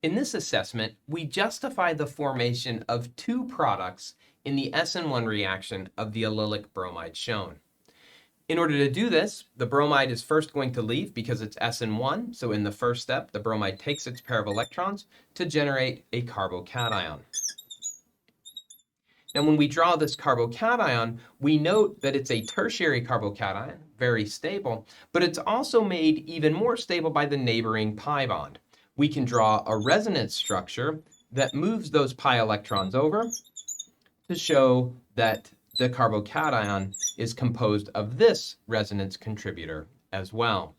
In this assessment, we justify the formation of two products in the SN1 reaction of the allylic bromide shown. In order to do this, the bromide is first going to leave because it's SN1, so in the first step, the bromide takes its pair of electrons to generate a carbocation. Now, when we draw this carbocation, we note that it's a tertiary carbocation, very stable, but it's also made even more stable by the neighboring pi bond. We can draw a resonance structure that moves those pi electrons over to show that the carbocation is composed of this resonance contributor as well.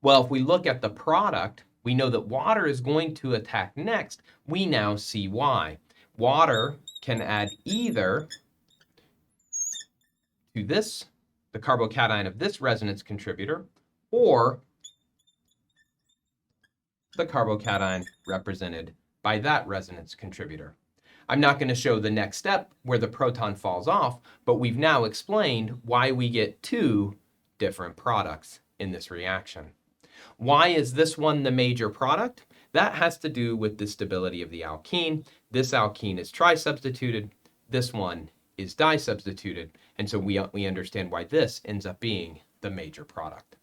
Well, if we look at the product, we know that water is going to attack next. We now see why. Water can add either to this, the carbocation of this resonance contributor, or the carbocation represented by that resonance contributor. I'm not going to show the next step where the proton falls off, but we've now explained why we get two different products in this reaction. Why is this one the major product? That has to do with the stability of the alkene. This alkene is trisubstituted. This one is disubstituted. And so we understand why this ends up being the major product.